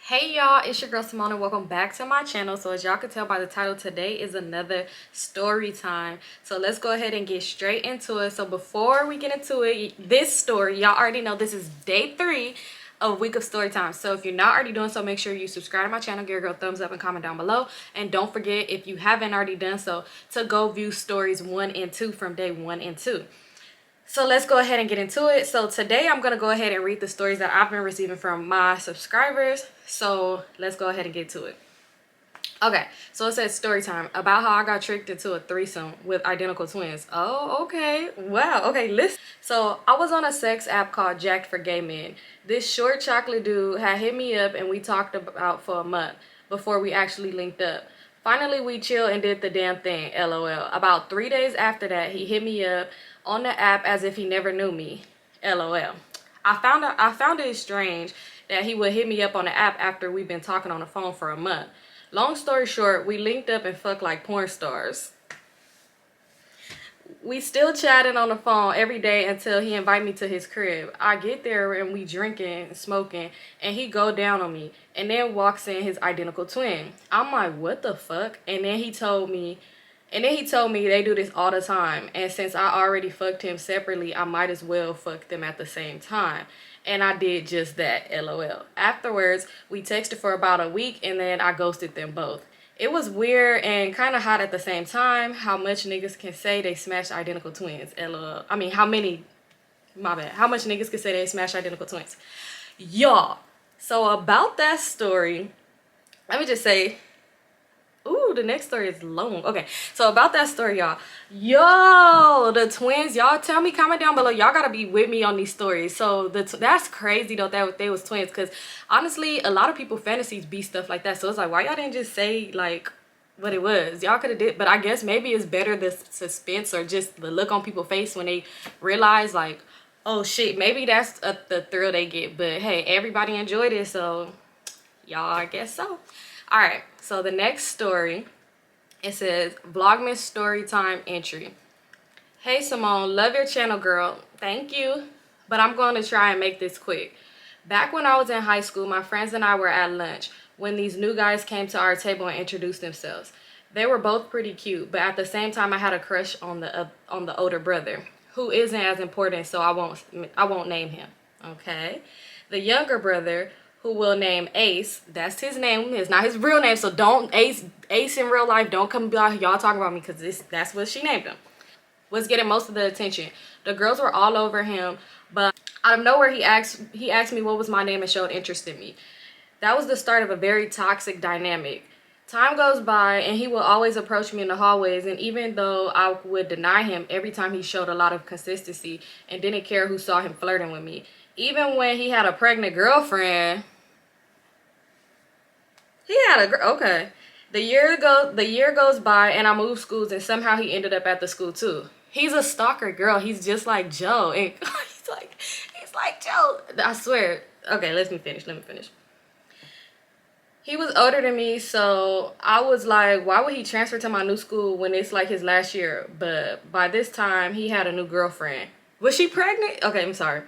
Hey y'all, it's your girl Symone and welcome back to my channel. So as y'all can tell by the title, today is another story time. So let's go ahead and get straight into it. So before we get into it, this story, y'all already know this is day 3 of week of story time. So if you're not already doing so, make sure you subscribe to my channel, give your girl a thumbs up and comment down below. And don't forget, if you haven't already done so, to go view stories 1 and 2 from day 1 and 2. So let's go ahead and get into it. So today I'm going to go ahead and read the stories that I've been receiving from my subscribers. So let's go ahead and get to it. Okay, so it says story time about how I got tricked into a threesome with identical twins. Oh, okay. Wow. Okay, listen. So I was on a sex app called Jacked for Gay Men. This short chocolate dude had hit me up and we talked about for a month before we actually linked up. Finally, we chilled and did the damn thing, LOL. About 3 days after that, he hit me up on the app as if he never knew me, LOL. I found it strange that he would hit me up on the app after we've been talking on the phone for a month. Long story short, we linked up and fucked like porn stars. We still chatting on the phone every day until he invite me to his crib. I get there and we drinking, smoking, and he go down on me. And then walks in his identical twin. I'm like, what the fuck? And then he told me they do this all the time. And since I already fucked him separately, I might as well fuck them at the same time. And I did just that, LOL. Afterwards, we texted for about a week and then I ghosted them both. It was weird and kind of hot at the same time how much niggas can say they smashed identical twins, LOL. I mean, how much niggas can say they smashed identical twins. Y'all, so about that story, let me just say, ooh, the next story is long. Okay, so about that story, y'all. Yo, the twins, y'all tell me, comment down below. Y'all gotta be with me on these stories. So that's crazy though that they was twins, because honestly, a lot of people fantasies be stuff like that. So it's like, why y'all didn't just say like what it was? Y'all could have did, but I guess maybe it's better the suspense or just the look on people's face when they realize like, oh shit, maybe that's the thrill they get. But hey, everybody enjoyed it, so y'all, I guess so. All right, so the next story, it says Vlogmas story time entry. Hey Symone, love your channel, girl. Thank you, but I'm going to try and make this quick. Back when I was in high school, my friends and I were at lunch when these new guys came to our table and introduced themselves. They were both pretty cute, but at the same time, I had a crush on the older brother, who isn't as important, so I won't name him. Okay, the younger brother, who will name Ace, that's his name, it's not his real name, so don't Ace in real life, don't come by y'all talking about me, because that's what she named him, was getting most of the attention. The girls were all over him, but out of nowhere he asked me what was my name and showed interest in me. That was the start of a very toxic dynamic. Time goes by and he will always approach me in the hallways, and even though I would deny him every time, he showed a lot of consistency and didn't care who saw him flirting with me. Even when he had a pregnant girlfriend, okay. The year goes by and I moved schools, and somehow he ended up at the school too. He's a stalker, girl. He's just like Joe, and he's like Joe. I swear. Okay, let me finish. He was older than me, so I was like, why would he transfer to my new school when it's like his last year? But by this time, he had a new girlfriend. Was she pregnant? Okay, I'm sorry.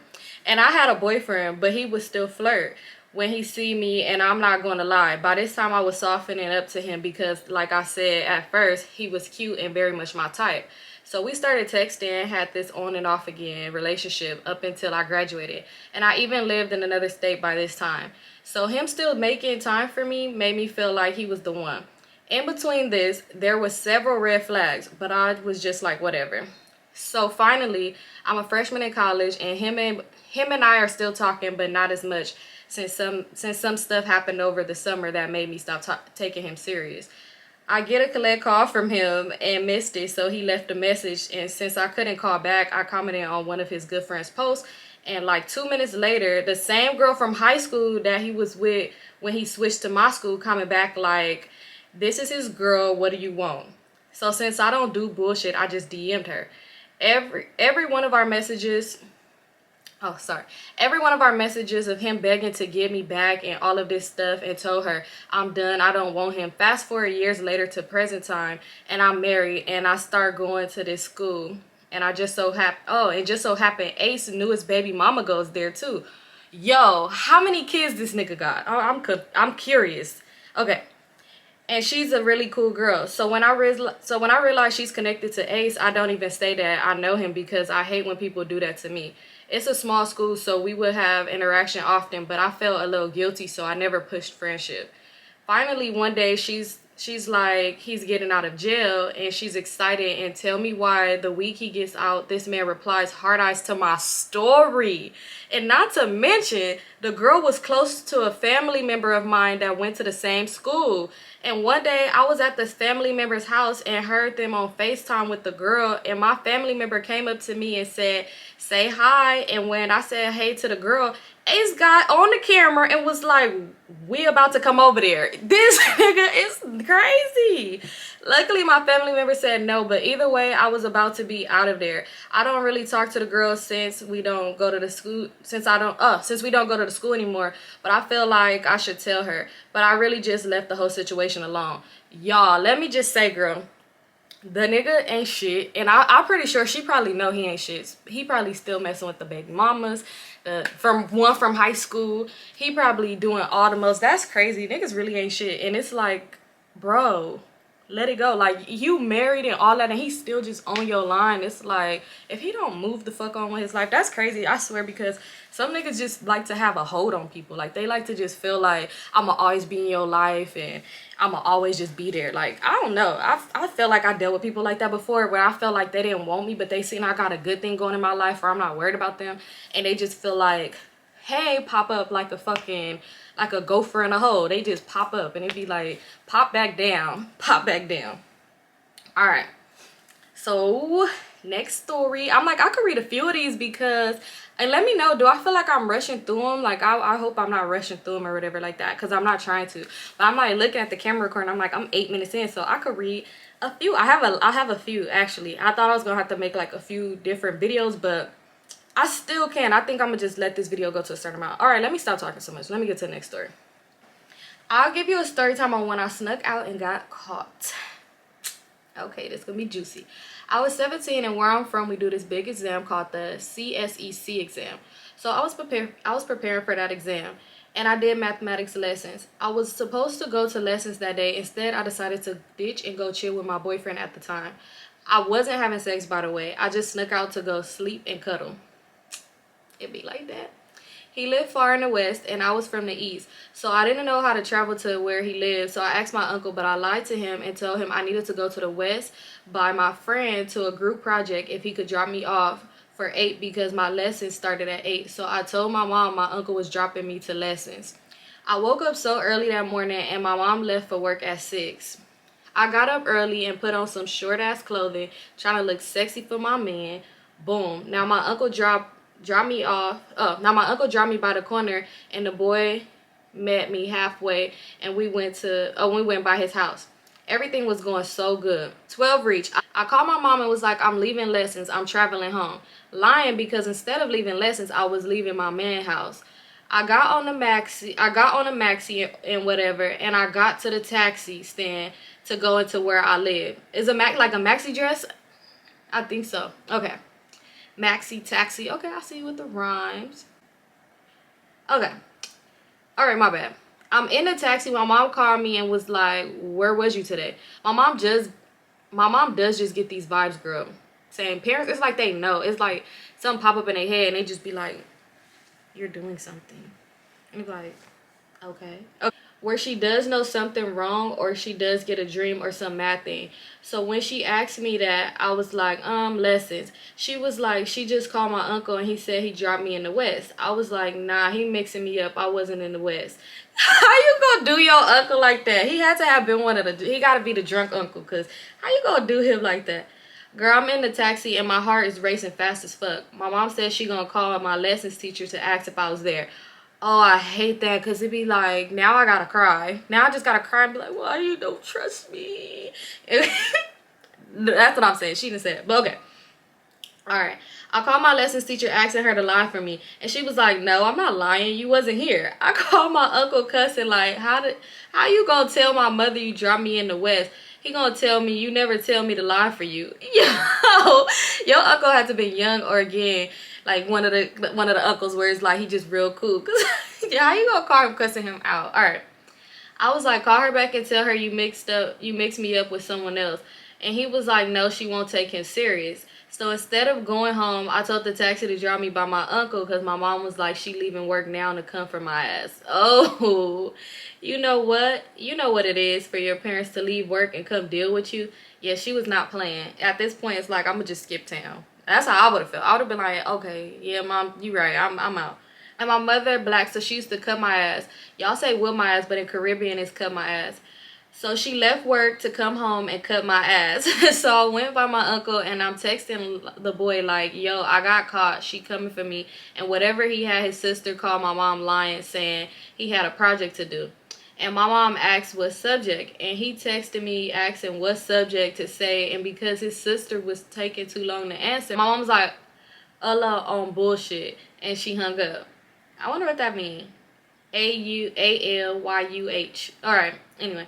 And I had a boyfriend, but he would still flirt when he see me, and I'm not going to lie. By this time, I was softening up to him because, like I said, at first, he was cute and very much my type. So we started texting, had this on and off again relationship up until I graduated. And I even lived in another state by this time. So him still making time for me made me feel like he was the one. In between this, there was several red flags, but I was just like, whatever. So finally, I'm a freshman in college, and him and I are still talking, but not as much since some stuff happened over the summer that made me stop taking him serious. I get a collect call from him and missed it, so he left a message, and since I couldn't call back, I commented on one of his good friends' posts, and like 2 minutes later, the same girl from high school that he was with when he switched to my school coming back like, this is his girl, what do you want? So since I don't do bullshit, I just DM'd her. Every one of our messages of him begging to get me back and all of this stuff, and told her I'm done, I don't want him. Fast forward years later to present time, and I'm married and I start going to this school, and it just so happened Ace knew his baby mama goes there too. Yo, how many kids this nigga got? I'm curious. Okay. And she's a really cool girl. So when I realize she's connected to Ace, I don't even say that I know him, because I hate when people do that to me. It's a small school, so we would have interaction often, but I felt a little guilty, so I never pushed friendship. Finally, one day she's like, he's getting out of jail, and she's excited and tell me why the week he gets out, this man replies hard eyes to my story. And not to mention, the girl was close to a family member of mine that went to the same school. And one day I was at this family member's house and heard them on FaceTime with the girl, and my family member came up to me and said, say hi. And when I said hey to the girl, Ace got on the camera and was like, we about to come over there. This nigga is crazy. Luckily my family member said no, but either way I was about to be out of there. I don't really talk to the girls since we don't go to the school, since we don't go to the school anymore, but I feel like I should tell her. But I really just left the whole situation alone. Y'all, let me just say, girl, the nigga ain't shit, and I'm pretty sure she probably know he ain't shit. He probably still messing with the baby mamas, from high school. He probably doing all the most. That's crazy. Niggas really ain't shit. And it's like, bro, let it go. Like, you married and all that, and he's still just on your line. It's like, if he don't move the fuck on with his life, that's crazy, I swear, because some niggas just like to have a hold on people. Like, they like to just feel like, I'ma always be in your life and I'ma always just be there. Like, I don't know. I feel like I dealt with people like that before, where I felt like they didn't want me, but they seen I got a good thing going in my life, or I'm not worried about them, and they just feel like, hey, pop up like a fucking, like a gopher in a hole. They just pop up and it be like, pop back down, pop back down. All right, so next story. I'm like, I could read a few of these, because, and let me know, do I feel like I'm rushing through them? Like, I hope I'm not rushing through them or whatever like that, because I'm not trying to. But I'm like looking at the camera recording, I'm like, I'm 8 minutes in, so I could read a few. I have a few, actually. I thought I was gonna have to make like a few different videos, but I still can. I think I'm gonna just let this video go to a certain amount. All right, let me stop talking so much. Let me get to the next story. I'll give you a story time on when I snuck out and got caught. Okay, this is gonna be juicy. I was 17, and where I'm from, we do this big exam called the CSEC exam. So I was preparing for that exam, and I did mathematics lessons. I was supposed to go to lessons that day. Instead, I decided to ditch and go chill with my boyfriend at the time. I wasn't having sex, by the way. I just snuck out to go sleep and cuddle. It be like that. He lived far in the west, and I was from the east, so I didn't know how to travel to where he lived. So I asked my uncle, but I lied to him and told him I needed to go to the west by my friend to a group project if he could drop me off for 8, because my lessons started at 8. So I told my mom my uncle was dropping me to lessons. I woke up so early that morning, and my mom left for work at 6. I got up early and put on some short ass clothing, trying to look sexy for my man. Boom. Now my uncle dropped me off. Now my uncle dropped me by the corner, and the boy met me halfway, and we went by his house. Everything was going so good. 12 reached. I called my mom and was like, I'm leaving lessons. I'm traveling home. Lying, because instead of leaving lessons, I was leaving my man's house. I got on the maxi and whatever, and I got to the taxi stand to go into where I live. Is a like a maxi dress? I think so. Okay. Maxi taxi. Okay, I see you with the rhymes. Okay. All right, my bad. I'm in the taxi. My mom called me and was like, where was you today? My mom does just get these vibes, girl. Saying parents, it's like they know. It's like something pop up in their head and they just be like, you're doing something. And you're like, okay. Where she does know something wrong, or she does get a dream or some mad thing. So when she asked me that, I was like, lessons. She was like, she just called my uncle and he said he dropped me in the west. I was like, nah, he mixing me up. I wasn't in the west. How you gonna do your uncle like that? He had to have been he gotta be the drunk uncle, cause how you gonna do him like that? Girl, I'm in the taxi and my heart is racing fast as fuck. My mom said she gonna call my lessons teacher to ask if I was there. Oh, I hate that, because it be like, now I gotta cry. Now I just gotta cry and be like, why you don't trust me? That's what I'm saying. She didn't say it, but okay. Alright. I called my lessons teacher asking her to lie for me. And she was like, no, I'm not lying. You wasn't here. I called my uncle cussing like, how you gonna tell my mother you dropped me in the west? He gonna tell me you never tell me to lie for you. Yo, your uncle had to be young or again. Like one of the uncles where it's like he just real cool. Cause yeah, how you gonna call him cussing him out? All right. I was like, call her back and tell her you mixed me up with someone else. And he was like, no, she won't take him serious. So instead of going home, I told the taxi to drop me by my uncle because my mom was like, she leaving work now to come for my ass. Oh, you know what? You know what it is for your parents to leave work and come deal with you. Yeah, she was not playing. At this point, it's like, I'm going to just skip town. That's how I would have felt. I would have been like, okay, yeah, mom, you right. I'm out. And my mother black, so she used to cut my ass. Y'all say whip my ass, but in Caribbean, it's cut my ass. So she left work to come home and cut my ass. So I went by my uncle and I'm texting the boy like, yo, I got caught. She coming for me. And whatever he had, his sister called my mom lying, saying he had a project to do. And my mom asked what subject. And he texted me asking what subject to say. And because his sister was taking too long to answer, my mom was like, Allah on bullshit. And she hung up. I wonder what that means. AUALYUH. All right. Anyway,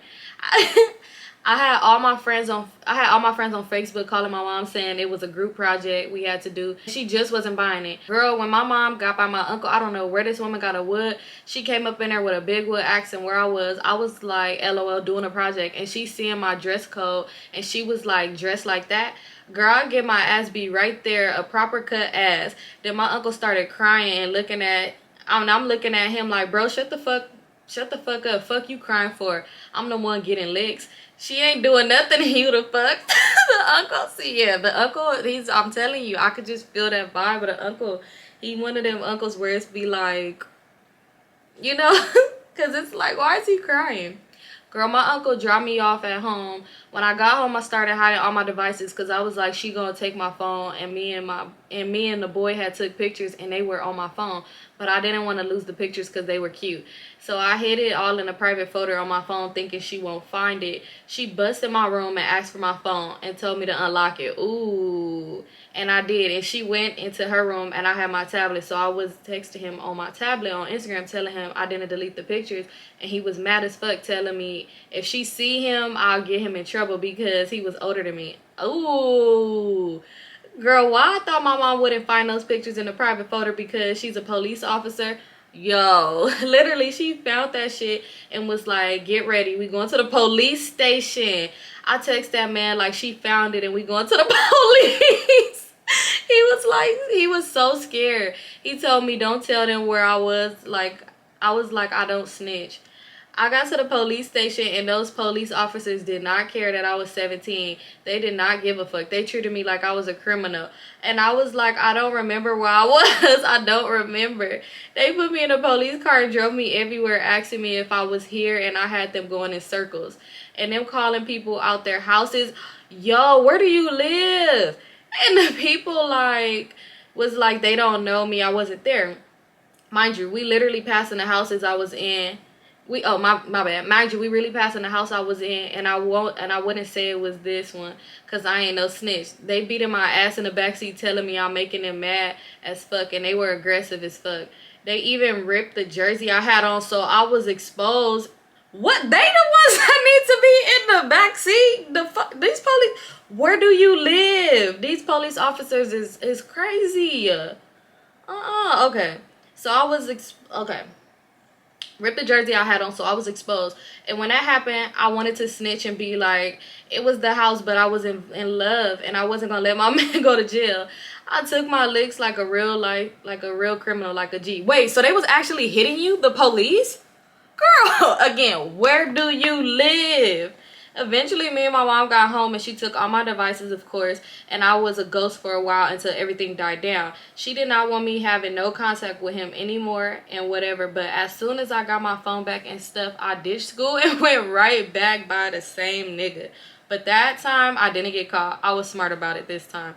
I had all my friends on Facebook calling my mom saying it was a group project we had to do. She just wasn't buying it. Girl, when my mom got by my uncle, I don't know where this woman got a wood. She came up in there with a big wood asking where I was. I was like, LOL, doing a project, and she seeing my dress code, and she was like, dressed like that. Girl, I get my ass beat right there, a proper cut ass. Then my uncle started crying and looking at. I'm looking at him like, bro, shut the fuck up. Fuck you crying for. I'm the one getting licks. She ain't doing nothing to you the fuck. The uncle, see, yeah, the uncle, I'm telling you, I could just feel that vibe. But the uncle, he one of them uncles where it's be like, you know, because it's like, why is he crying? Girl, my uncle dropped me off at home. When I got home, I started hiding all my devices because I was like, she gonna take my phone, and me and the boy had took pictures and they were on my phone. But I didn't want to lose the pictures because they were cute. So I hid it all in a private folder on my phone thinking she won't find it. She busted my room and asked for my phone and told me to unlock it. Ooh. And I did. And she went into her room and I had my tablet. So I was texting him on my tablet on Instagram telling him I didn't delete the pictures. And he was mad as fuck telling me if she see him, I'll get him in trouble because he was older than me. Ooh. Girl, why I thought my mom wouldn't find those pictures in the private folder because she's a police officer. Yo, literally, she found that shit and was like, get ready. We going to the police station. I text that man like she found it and we going to the police. He was so scared. He told me, don't tell them where I was. Like, I was like, I don't snitch. I got to the police station and those police officers did not care that I was 17. They did not give a fuck. They treated me like I was a criminal. And I was like, I don't remember where I was. I don't remember. They put me in a police car and drove me everywhere asking me if I was here, and I had them going in circles. And them calling people out their houses. Yo, where do you live? And the people like was like, they don't know me. I wasn't there. Mind you, we literally passing the houses I was in. My bad. Mind you, we really passing the house I was in, and I wouldn't say it was this one, cause I ain't no snitch. They beating my ass in the backseat, telling me I'm making them mad as fuck, and they were aggressive as fuck. They even ripped the jersey I had on, so I was exposed. What? They the ones that need to be in the backseat? These police. Where do you live? These police officers is crazy. Okay. So I was okay. Ripped the jersey I had on, so I was exposed. And when that happened, I wanted to snitch and be like, it was the house, but I was in love, and I wasn't gonna let my man go to jail. I took my licks like a real criminal, like a G. Wait, so they was actually hitting you, the police? Girl, again, where do you live? Eventually, me and my mom got home and she took all my devices, of course, and I was a ghost for a while until everything died down. She did not want me having no contact with him anymore and whatever, but as soon as I got my phone back and stuff, I ditched school and went right back by the same nigga. But that time, I didn't get caught. I was smart about it this time.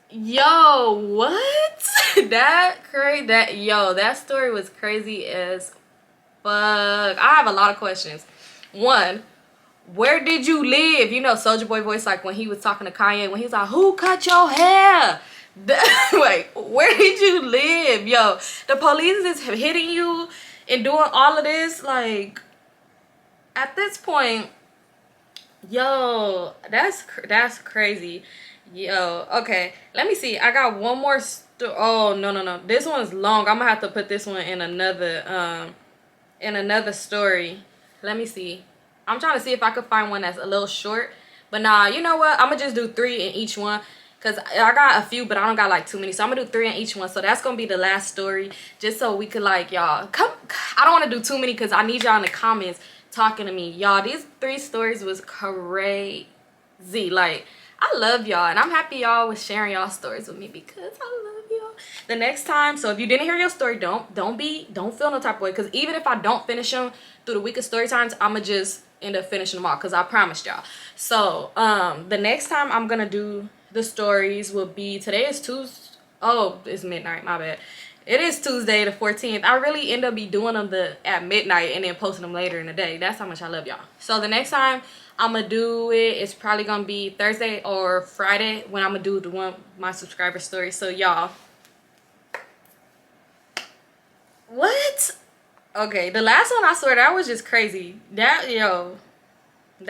Yo, what? That story was crazy as fuck. I have a lot of questions. One, where did you live? You know, Soulja Boy voice, like when he was talking to Kanye, when he was like, who cut your hair? Wait, where did you live? Yo, the police is hitting you and doing all of this. Like, at this point, yo, that's crazy. Yo, okay. Let me see. I got one more. Oh no. This one's long. I'm gonna have to put this one in another story. Let me see. I'm trying to see if I could find one that's a little short. But nah, you know what? I'm gonna just do 3 in each one. Cause I got a few, but I don't got like too many. So I'm gonna do 3 in each one. So that's gonna be the last story. Just so we could like, y'all, come. I don't wanna do too many because I need y'all in the comments talking to me. Y'all, these 3 stories was crazy. Like, I love y'all. And I'm happy y'all was sharing y'all stories with me because I love y'all. The next time, so if you didn't hear your story, don't feel no type of way. Because even if I don't finish them through the week of story times, I'ma just end up finishing them all because I promised y'all. So the next time I'm gonna do the stories will be, today is Tuesday. Oh, it's midnight, my bad. It is Tuesday the 14th. I really end up be doing them at midnight and then posting them later in the day. That's how much I love y'all. So the next time I'm gonna do it, it's probably gonna be Thursday or Friday when I'm gonna do the one my subscriber story. So y'all, what? Okay, the last one, I swear that was just crazy. That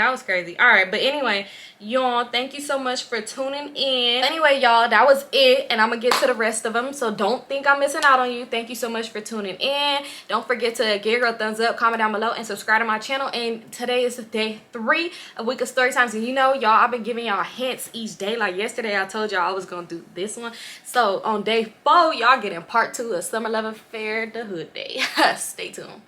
was crazy. All right, but anyway, y'all, thank you so much for tuning in. Anyway, y'all, that was it, and I'm gonna get to the rest of them, so don't think I'm missing out on you. Thank you so much for tuning in. Don't forget to give your thumbs up, comment down below, and subscribe to my channel. And today is day 3 of week of story times, and you know, y'all, I've been giving y'all hints each day. Like yesterday I told y'all I was gonna do this one, so on day 4 y'all getting part 2 of Summer Love Affair, the Hood Day. Stay tuned.